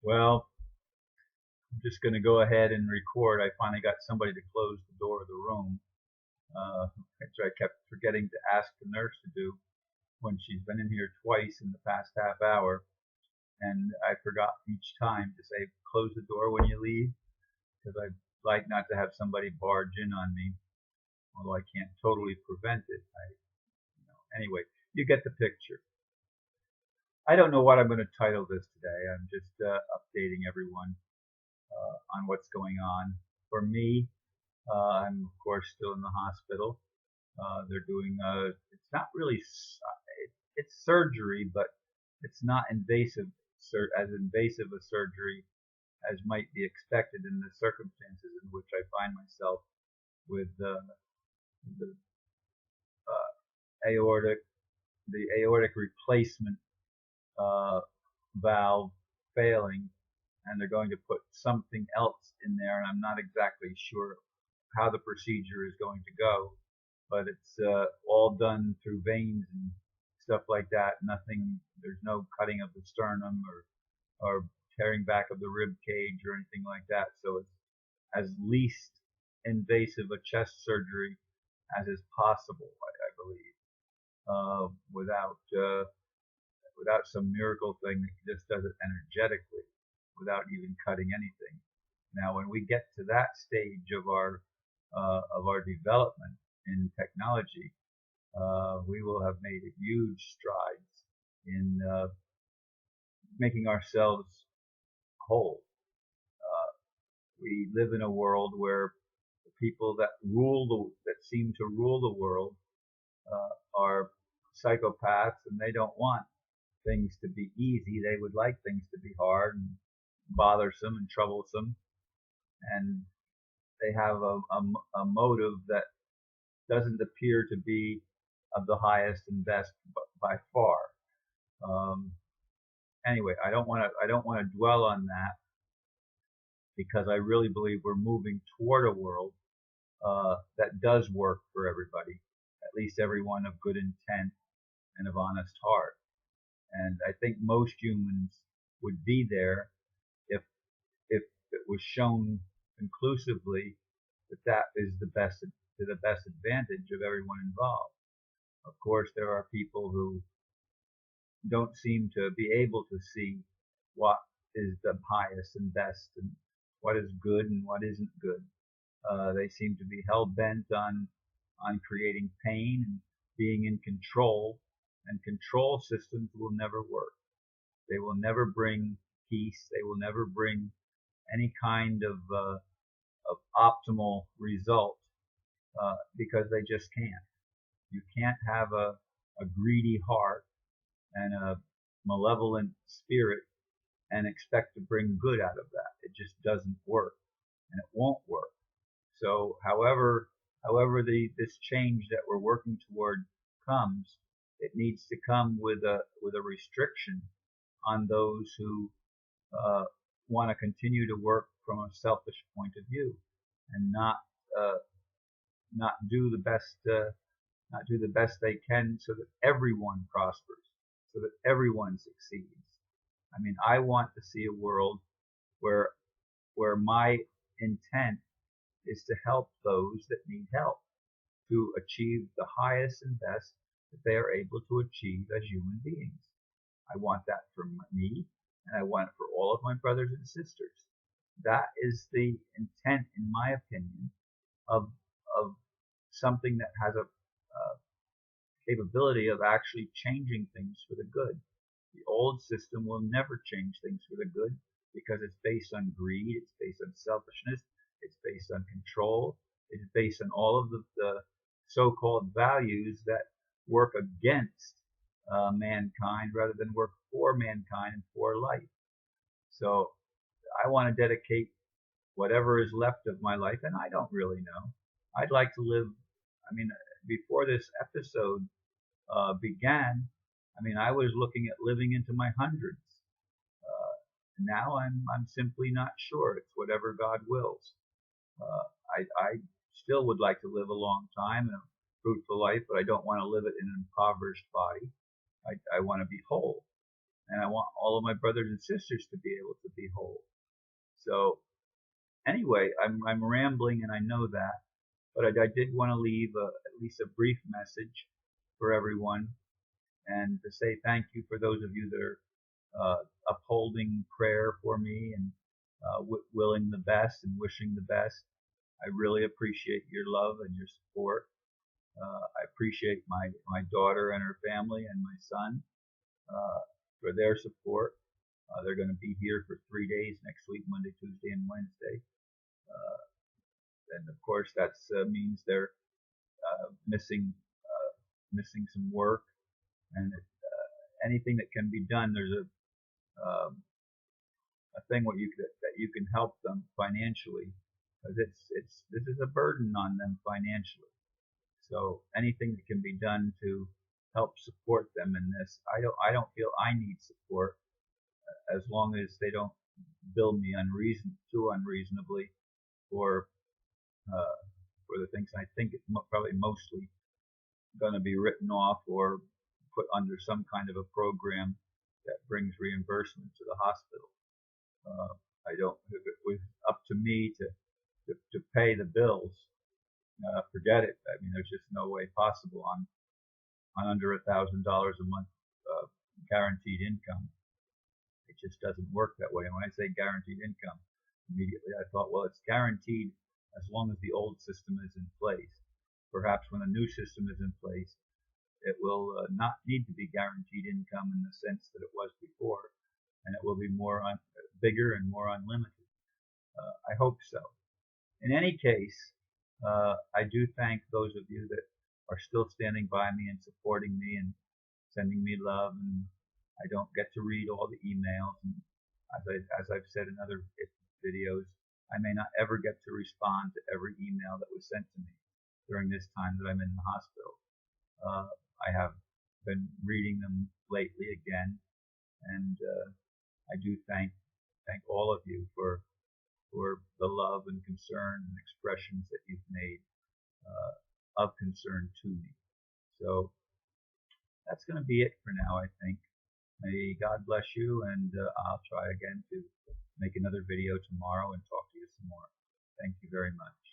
Well, I'm just going to go ahead and record. I finally got somebody to close the door of the room, which I kept forgetting to ask the nurse to do when she's been in here twice in the past half hour. And I forgot each time to say, close the door when you leave, because I'd like not to have somebody barge in on me, although I can't totally prevent it. Anyway, you get the picture. I don't know what I'm going to title this today. I'm just updating everyone on what's going on. For me, I'm of course still in the hospital. They're doing it's not really it's surgery, but it's not as invasive a surgery as might be expected in the circumstances in which I find myself with the aortic the aortic replacement valve failing, and they're going to put something else in there, and I'm not exactly sure how the procedure is going to go, but it's all done through veins and stuff like that. There's no cutting of the sternum or tearing back of the rib cage or anything like that. So it's as least invasive a chest surgery as is possible, I believe, without some miracle thing that just does it energetically without even cutting anything. Now, when we get to that stage of our development in technology, we will have made huge strides in making ourselves whole. We live in a world where the people that seem to rule the world are psychopaths, and they don't want things to be easy. They would like things to be hard and bothersome and troublesome, and they have a motive that doesn't appear to be of the highest and best by far. Anyway, I don't want to dwell on that, because I really believe we're moving toward a world that does work for everybody, at least everyone of good intent and of honest heart. And I think most humans would be there if it was shown conclusively that that is to the best advantage of everyone involved. Of course, there are people who don't seem to be able to see what is the highest and best, and what is good and what isn't good. They seem to be hell bent on creating pain and being in control, and control systems will never work. They will never bring peace. They will never bring any kind of optimal result, because they just can't. You can't have a greedy heart and a malevolent spirit and expect to bring good out of that. It just doesn't work, and it won't work. So however this change that we're working toward comes, it needs to come with a restriction on those who want to continue to work from a selfish point of view, and not do the best they can, so that everyone prospers, so that everyone succeeds. I mean, I want to see a world where my intent is to help those that need help, to achieve the highest and best that they are able to achieve as human beings. I want that for me, and I want it for all of my brothers and sisters. That is the intent, in my opinion, of something that has a capability of actually changing things for the good. The old system will never change things for the good, because it's based on greed, it's based on selfishness, it's based on control, it's based on all of the so-called values that work against mankind rather than work for mankind and for life. So I want to dedicate whatever is left of my life, and I don't really know. I'd like to live, I mean, before this episode began, I mean, I was looking at living into my hundreds. Now I'm simply not sure. It's whatever God wills. I still would like to live a long time and a fruitful life, but I don't want to live it in an impoverished body. I want to be whole. and I want all of my brothers and sisters to be able to be whole. So anyway, I'm rambling, and I know that, but I did want to leave at least a brief message for everyone, and to say thank you for those of you that are upholding prayer for me and willing the best and wishing the best. I really appreciate your love and your support. I appreciate my daughter and her family and my son for their support. They're going to be here for 3 days next week, Monday, Tuesday, and Wednesday. Uh, and of course, that means they're missing missing some work, and anything that can be done. There's a thing that you can help them financially, because this is a burden on them financially. So anything that can be done to help support them in this, I don't feel I need support, as long as they don't bill me too unreasonably for the things I think it's probably mostly going to be written off or put under some kind of a program that brings reimbursement to the hospital. I don't. If it was up to me to pay the bills, forget it. I mean, there's just no way possible on under $1,000 a month guaranteed income. It just doesn't work that way. And when I say guaranteed income, immediately I thought, well, it's guaranteed as long as the old system is in place. Perhaps when a new system is in place, it will not need to be guaranteed income in the sense that it was before, and it will be bigger and more unlimited. I hope so. In any case, I do thank those of you that are still standing by me and supporting me and sending me love. And I don't get to read all the emails, and as I've said in other videos, I may not ever get to respond to every email that was sent to me during this time that I'm in the hospital. I have been reading them lately again, and I do thank all of you for the love and concern and expressions that you've made of concern to me. So that's going to be it for now, I think. May God bless you, and I'll try again to make another video tomorrow and talk to you some more. Thank you very much.